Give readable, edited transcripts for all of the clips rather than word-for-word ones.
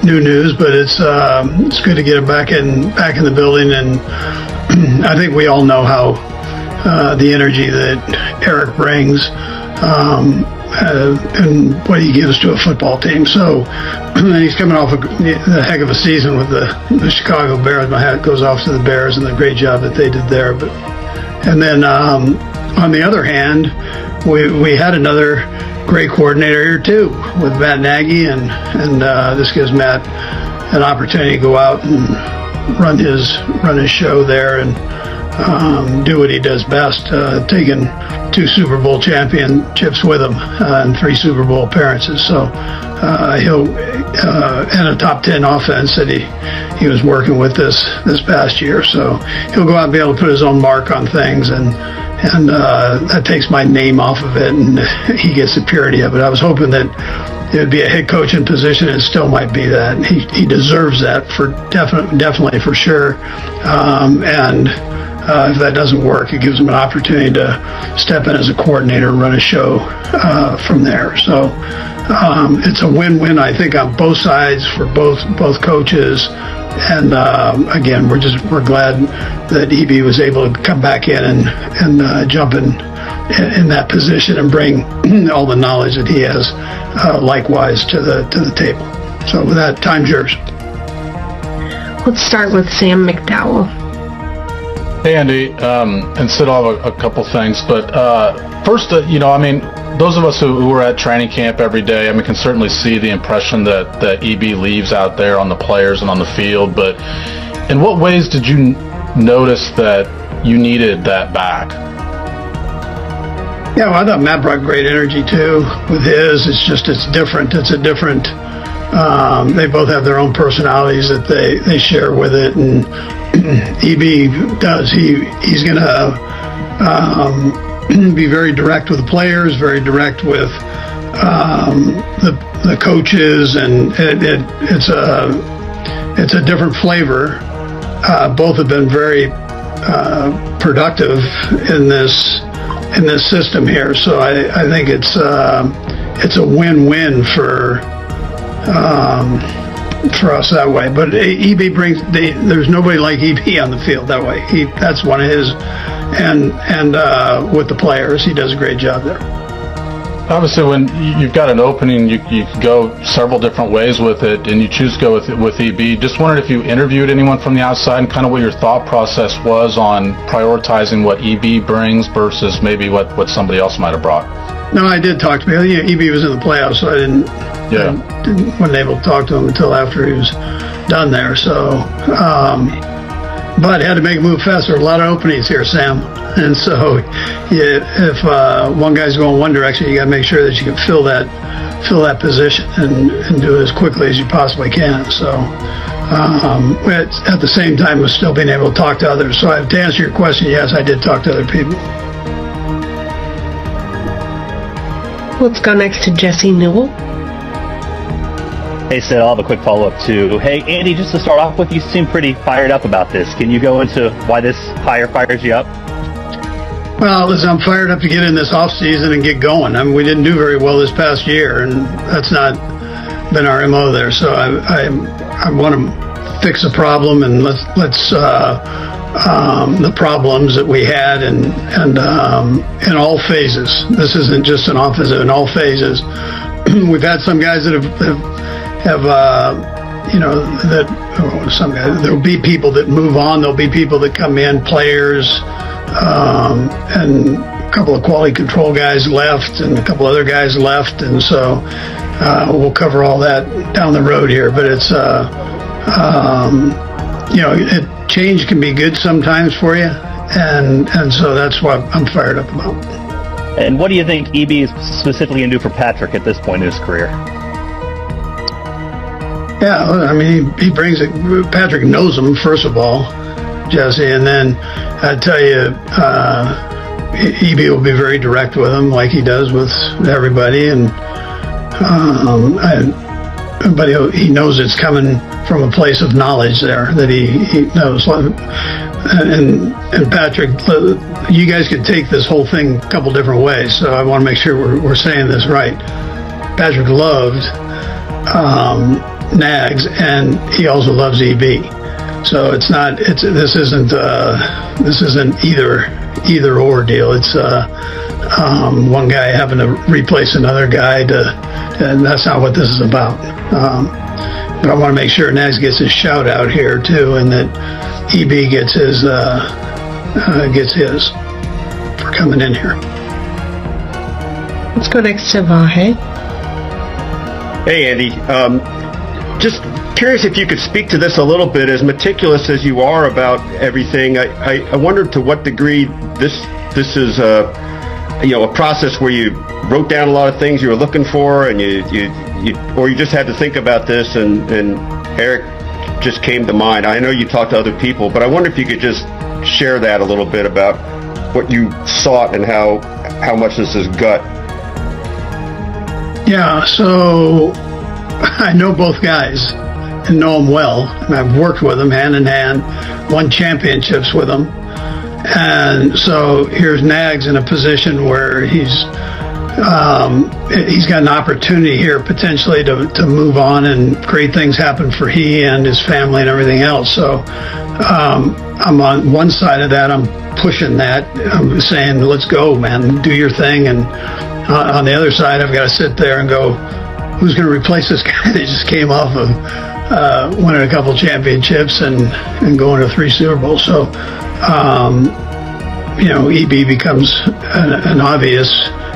new news, but it's good to get him back in the building, and I think we all know how the energy that Eric brings and what he gives to a football team. So he's coming off a heck of a season with the Chicago Bears. My hat goes off to the Bears and the great job that they did there. And then on the other hand, we had another great coordinator here too with Matt Nagy, and this gives Matt an opportunity to go out and run his show there and do what he does best, taking 2 Super Bowl championships with him and 3 Super Bowl appearances. So he'll and a top 10 offense that he was working with this past year. So he'll go out and be able to put his own mark on things, and that takes my name off of it, and he gets the purity of it. I was hoping that it would be a head coaching position. It still might be that. He deserves that for definitely for sure. If that doesn't work, it gives him an opportunity to step in as a coordinator and run a show from there. So it's a win-win, I think, on both sides for both coaches. And again, we're glad that EB was able to come back in and jump in that position and bring all the knowledge that he has likewise to the table. So with that, time's yours. Let's start with Sam McDowell. Hey, Andy, and Sid, I'll have a couple things, but first, those of us who are at training camp every day, can certainly see the impression that EB leaves out there on the players and on the field, but in what ways did you notice that you needed that back? Yeah, well, I thought Matt brought great energy too with his. It's different. It's a different. They both have their own personalities that they share with it, and EB does. He's going to be very direct with the players, very direct with the coaches, and it's a different flavor. Both have been very productive in this system here, so I think it's a win-win for us that way. But EB brings there's nobody like EB on the field that way. That's one of his, and with the players, he does a great job there. Obviously, when you've got an opening, you can go several different ways with it, and you choose to go with EB. Just wondered if you interviewed anyone from the outside and kind of what your thought process was on prioritizing what EB brings versus maybe what somebody else might have brought. No, I did talk to him. EB was in the playoffs, so wasn't able to talk to him until after he was done there. So, but had to make a move fast. There are a lot of openings here, Sam. And so, if one guy's going one direction, you got to make sure that you can fill that position and do it as quickly as you possibly can. So, at the same time, was still being able to talk to others. So, to answer your question, yes, I did talk to other people. Let's go next to Jesse Newell. Hey, Sid, I'll have a quick follow-up, too. Hey, Andy, just to start off with, you seem pretty fired up about this. Can you go into why this hire fires you up? Well, listen, I'm fired up to get in this off-season and get going. We didn't do very well this past year, and that's not been our MO there. So I want to fix a problem, and let's the problems that we had and in all phases. This isn't just an offensive, in all phases. We've had some guys that some guys, there'll be people that move on, there'll be people that come in, players, and a couple of quality control guys left and a couple other guys left, and so we'll cover all that down the road here. But it's change can be good sometimes for you, and so that's what I'm fired up about. And what do you think EB is specifically going to do for Patrick at this point in his career? Yeah, he brings it. Patrick knows him, first of all, Jesse, and then I tell you, EB will be very direct with him, like he does with everybody, but he knows it's coming from a place of knowledge there that he knows. And Patrick, you guys could take this whole thing a couple different ways, so I want to make sure we're saying this right. Patrick loved Nags, and he also loves EB. So this isn't either or deal. It's one guy having to replace another guy and that's not what this is about. But I want to make sure Nags gets his shout out here too, and that EB gets his for coming in here. Let's go next to Vahe. Hey, Andy. Just curious if you could speak to this a little bit. As meticulous as you are about everything, I wondered to what degree this is a process where you wrote down a lot of things you were looking for, and you just had to think about this, and Eric just came to mind. I know you talked to other people, but I wonder if you could just share that a little bit about what you sought and how much this is gut. Yeah, so I know both guys and know them well. And I've worked with them hand in hand, won championships with them. And so here's Nags in a position where he's got an opportunity here potentially to move on, and great things happen for he and his family and everything else. So I'm on one side of that. I'm pushing that. I'm saying, let's go, man, do your thing. And on the other side, I've got to sit there and go, who's going to replace this guy that just came off of winning a couple championships and going to 3 Super Bowls? So, EB becomes an obvious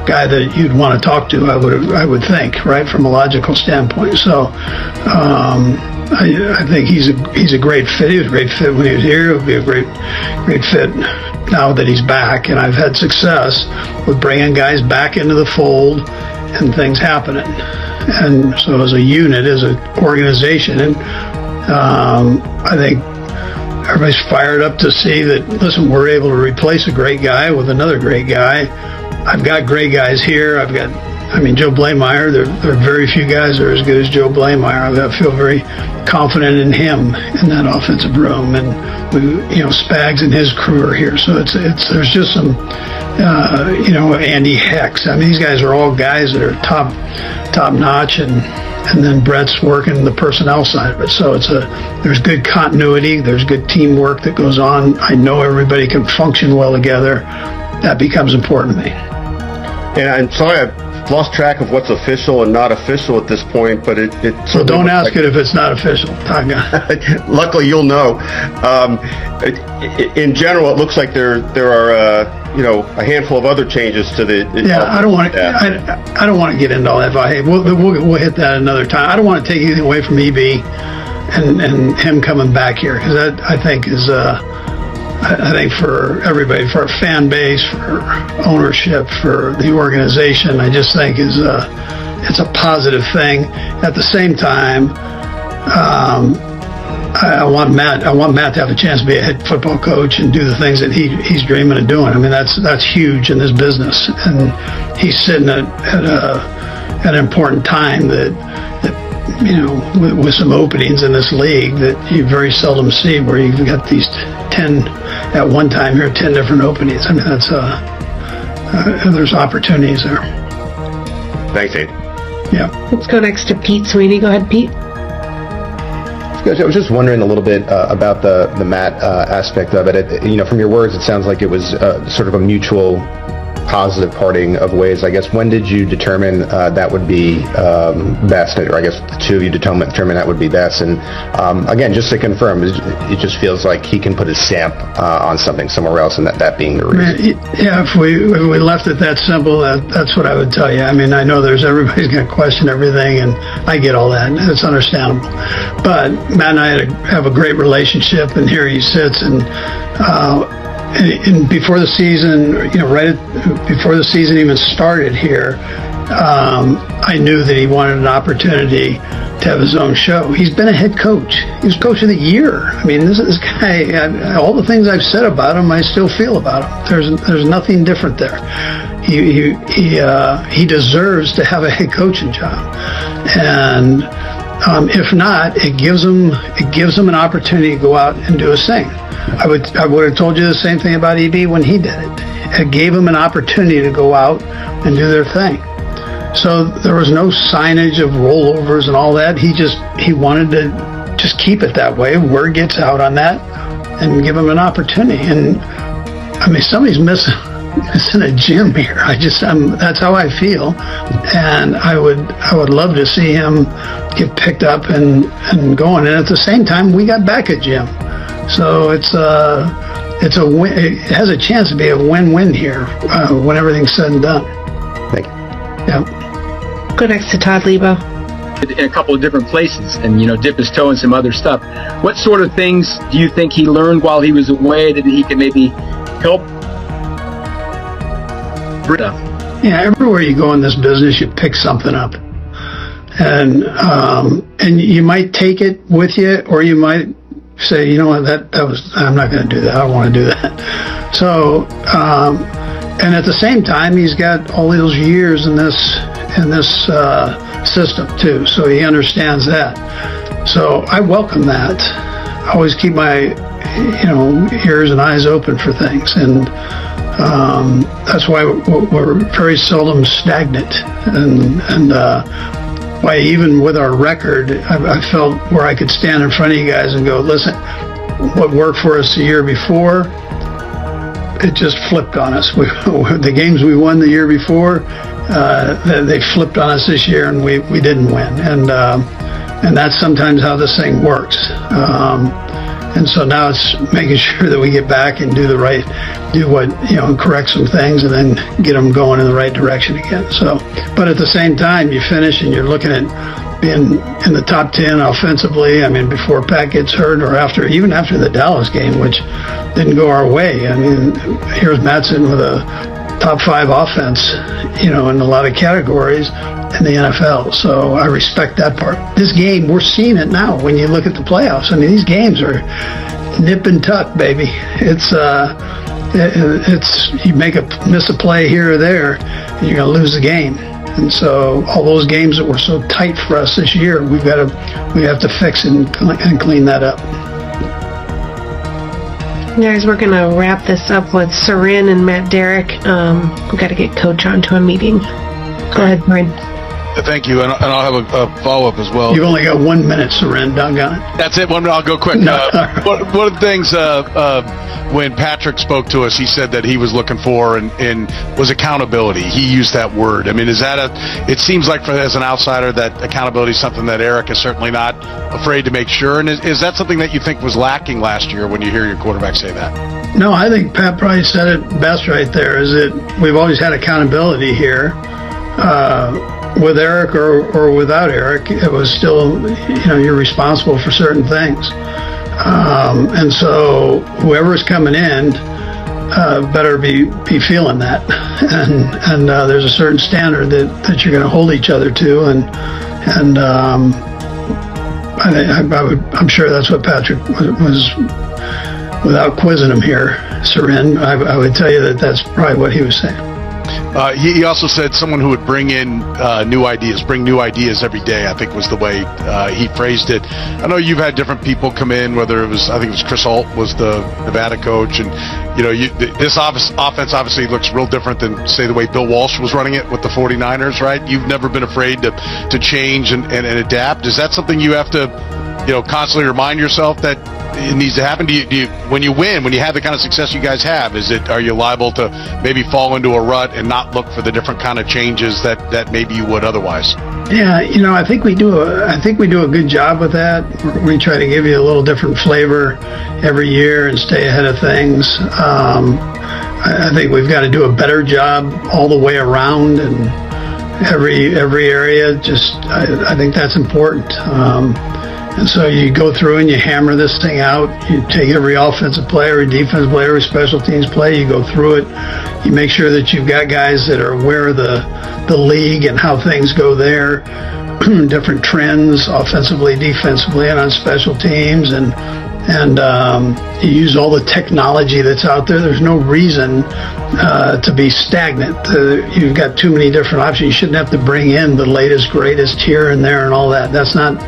guy that you'd want to talk to, I would think, right, from a logical standpoint. So I think he's a great fit. He was a great fit when he was here. He'll be a great fit now that he's back. And I've had success with bringing guys back into the fold and things happening. And so as a unit, as an organization, and I think everybody's fired up to see that, listen, we're able to replace a great guy with another great guy. I've got great guys here. Joe Blameyer, there are very few guys that are as good as Joe Blameyer. I feel very confident in him in that offensive room, and Spags and his crew are here. So there's just some, Andy Hex. These guys are all guys that are top notch, and then Brett's working the personnel side of it. So there's good continuity, there's good teamwork that goes on. I know everybody can function well together. That becomes important to me. And I'm sorry, I've lost track of what's official and not official at this point, but it so don't ask it if it's not official. Luckily, you'll know. In general, it looks like there are a handful of other changes to the. Yeah, I don't want to get into all that. We'll hit that another time. I don't want to take anything away from EB and him coming back here, because that I think is. I think for everybody, for our fan base, for ownership, for the organization, I just think it's a positive thing. At the same time, I want Matt to have a chance to be a head football coach and do the things that he's dreaming of doing. That's huge in this business, and he's sitting at an important time that with some openings in this league that you very seldom see, where you've got these 10 at one time here, 10 different openings. That's there's opportunities there. Thanks, Abe. Yeah. Let's go next to Pete Sweeney. Go ahead, Pete. I was just wondering a little bit about the Matt aspect of it. From your words, it sounds like it was sort of a mutual positive parting of ways. I guess, when did you determine that would be best? Or I guess the two of you determine that would be best. And again, just to confirm, it just feels like he can put his stamp on something somewhere else, and that being the reason. Yeah, if we left it that simple, that's what I would tell you. I know everybody's going to question everything, and I get all that. It's understandable. But Matt and I have a great relationship, and here he sits, and before the season, before the season even started here, I knew that he wanted an opportunity to have his own show. He's been a head coach. He was coach of the year. This guy, all the things I've said about him, I still feel about him. There's nothing different there. He deserves to have a head coaching job, and if not, it gives him an opportunity to go out and do his thing. I would have told you the same thing about EB when he did it. It gave him an opportunity to go out and do their thing. So there was no signage of rollovers and all that. He wanted to just keep it that way. Word gets out on that, and give him an opportunity. And I mean, somebody's missing a gym here. That's how I feel, and I would love to see him get picked up and going. And at the same time, we got back a gym, so it's a win. It has a chance to be a win-win here when everything's said and done. Thank you. Yeah. Go next to Todd Lebo. In a couple of different places and, dip his toe in some other stuff. What sort of things do you think he learned while he was away that he can maybe help? Yeah, everywhere you go in this business, you pick something up. And you might take it with you, or you might say, you know what, I'm not going to do that. I don't want to do that. So, and at the same time, he's got all those years in this system too, so he understands that. So I welcome that. I always keep my ears and eyes open for things, and that's why we're very seldom stagnant, and why even with our record, I felt where I could stand in front of you guys and go, listen, what worked for us the year before, it just flipped on us. The games we won the year before, they flipped on us this year, and we didn't win. And that's sometimes how this thing works. And so now it's making sure that we get back and correct some things, and then get them going in the right direction again. So, but at the same time, you finish and you're looking at being in the top 10 offensively. I mean, before Pat gets hurt, or even after the Dallas game, which didn't go our way. I mean, here's Mattson with a top 5 offense, in a lot of categories in the NFL. So I respect that part. This game, we're seeing it now when you look at the playoffs. I mean, these games are nip and tuck, baby. It's you miss a play here or there, and you're going to lose the game. And so all those games that were so tight for us this year, we have to fix and clean that up. Guys, we're going to wrap this up with Sarin and Matt Derrick. We've got to get Coach onto a meeting. Go ahead, Brian. Thank you, and I'll have a follow-up as well. You've only got 1 minute, Sarin. Doggone it. That's it. I'll go quick. No. One of the things when Patrick spoke to us, he said that he was looking for and was accountability. He used that word. I mean, it seems like as an outsider that accountability is something that Eric is certainly not afraid to make sure. And is that something that you think was lacking last year when you hear your quarterback say that? No, I think Pat probably said it best right there, is that we've always had accountability here. With Eric or without Eric, it was still, you're responsible for certain things. And so whoever's coming in better be feeling that. And there's a certain standard that you're going to hold each other to. And I'm sure that's what Patrick was without quizzing him here, Sarin. I would tell you that's probably what he was saying. He also said someone who would bring in new ideas every day, I think was the way he phrased it. I know you've had different people come in, I think it was Chris Holt was the Nevada coach, and this offense obviously looks real different than, say, the way Bill Walsh was running it with the 49ers, right? You've never been afraid to change and adapt. Is that something you have to constantly remind yourself that it needs to happen? Do you when you win, when you have the kind of success you guys have, are you liable to maybe fall into a rut and not look for the different kind of changes that maybe you would otherwise? Yeah, I think we do a good job with that. We try to give you a little different flavor every year and stay ahead of things. I think we've got to do a better job all the way around, and every area. I think that's important. And so you go through and you hammer this thing out. You take every offensive play, every defensive play, every special teams play. You go through it. You make sure that you've got guys that are aware of the league and how things go there, different trends offensively, defensively, and on special teams. And you use all the technology that's out there. There's no reason to be stagnant. You've got too many different options. You shouldn't have to bring in the latest, greatest here and there and all that. That's not.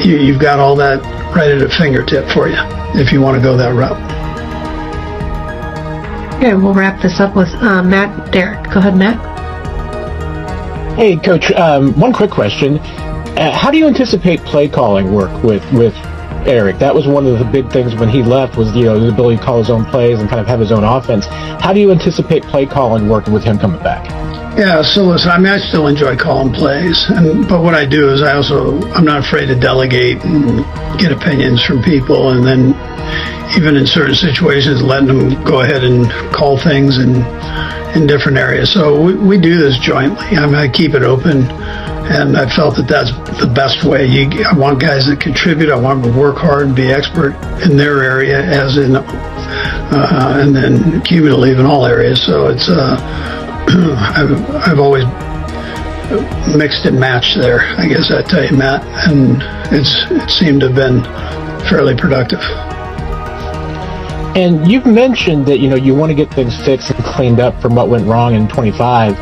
You've got all that right at a fingertip for you if you want to go that route. Okay, we'll wrap this up with Matt Derrick. Go ahead, Matt. Hey, Coach, one quick question. How do you anticipate play calling work with Eric? That was one of the big things when he left was, the ability to call his own plays and kind of have his own offense. How do you anticipate play calling working with him coming back? Yeah, so listen, I still enjoy calling plays, but what I do is I'm not afraid to delegate and get opinions from people, and then even in certain situations, letting them go ahead and call things in different areas. So we do this jointly. I keep it open, and I felt that that's the best way. I want guys that contribute. I want them to work hard and be expert in their area, and then cumulatively in all areas. So it's I've always mixed and matched there, I guess I'd tell you, Matt, and it seemed to have been fairly productive. And you've mentioned that, you want to get things fixed and cleaned up from what went wrong in 25.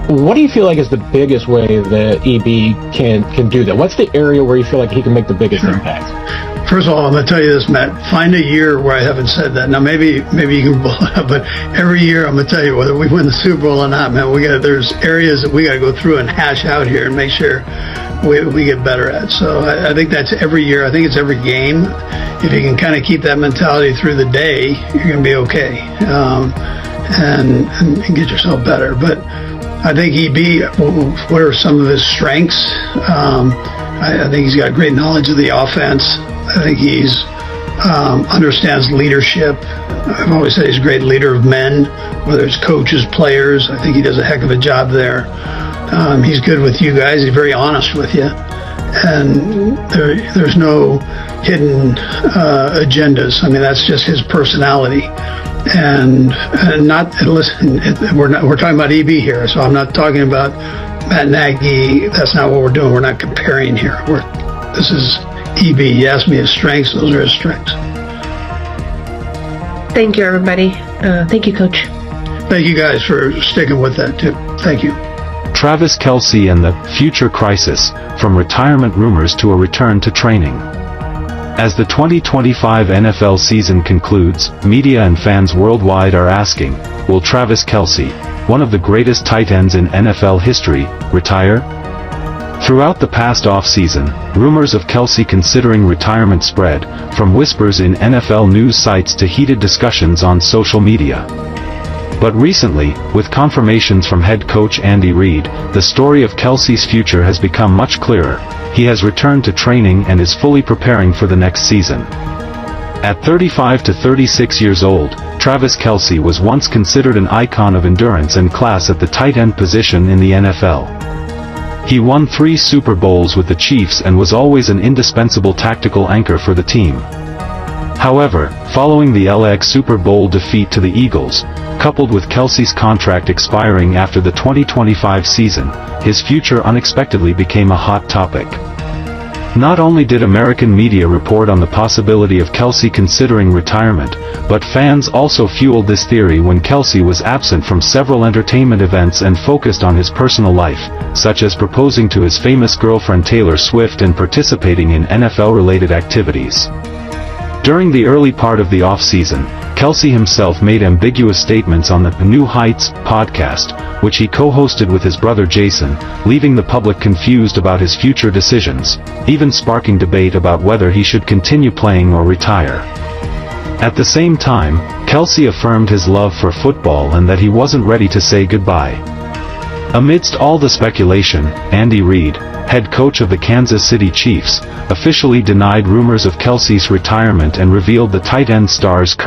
What do you feel like is the biggest way that EB can do that? What's the area where you feel like he can make the biggest impact? First of all, I'm going to tell you this, Matt. Find a year where I haven't said that. Now, maybe you can blow it up, but every year I'm going to tell you whether we win the Super Bowl or not, man. There's areas that we got to go through and hash out here and make sure we get better at. So I think that's every year. I think it's every game. If you can kind of keep that mentality through the day, you're going to be okay, and get yourself better. But I think EB, what are some of his strengths? I think he's got great knowledge of the offense. I think he's understands leadership. I've always said he's a great leader of men, whether it's coaches, players. I think he does a heck of a job there. He's good with you guys. He's very honest with you. And there's no hidden agendas. I mean, that's just his personality. And listen, we're talking about EB here, so I'm not talking about Matt Nagy. That's not what we're doing. We're not comparing here. This is EB. You asked me his strengths. Those are his strengths. Thank you, everybody. Thank you, Coach. Thank you guys for sticking with that, too. Thank you. Travis Kelce and the future crisis, from retirement rumors to a return to training. As the 2025 NFL season concludes, media and fans worldwide are asking, will Travis Kelce, one of the greatest tight ends in NFL history, retire? Throughout the past off-season, rumors of Kelce considering retirement spread, from whispers in NFL news sites to heated discussions on social media. But recently, with confirmations from head coach Andy Reid, the story of Kelce's future has become much clearer. He has returned to training and is fully preparing for the next season. At 35 to 36 years old, Travis Kelce was once considered an icon of endurance and class at the tight end position in the NFL. He won 3 Super Bowls with the Chiefs and was always an indispensable tactical anchor for the team. However, following the LX Super Bowl defeat to the Eagles, coupled with Kelce's contract expiring after the 2025 season, his future unexpectedly became a hot topic. Not only did American media report on the possibility of Kelce considering retirement, but fans also fueled this theory when Kelce was absent from several entertainment events and focused on his personal life, such as proposing to his famous girlfriend Taylor Swift and participating in NFL-related activities. During the early part of the off-season, Kelce himself made ambiguous statements on the New Heights podcast, which he co-hosted with his brother Jason, leaving the public confused about his future decisions, even sparking debate about whether he should continue playing or retire. At the same time, Kelce affirmed his love for football and that he wasn't ready to say goodbye. Amidst all the speculation, Andy Reid, head coach of the Kansas City Chiefs, officially denied rumors of Kelce's retirement and revealed the tight end star's current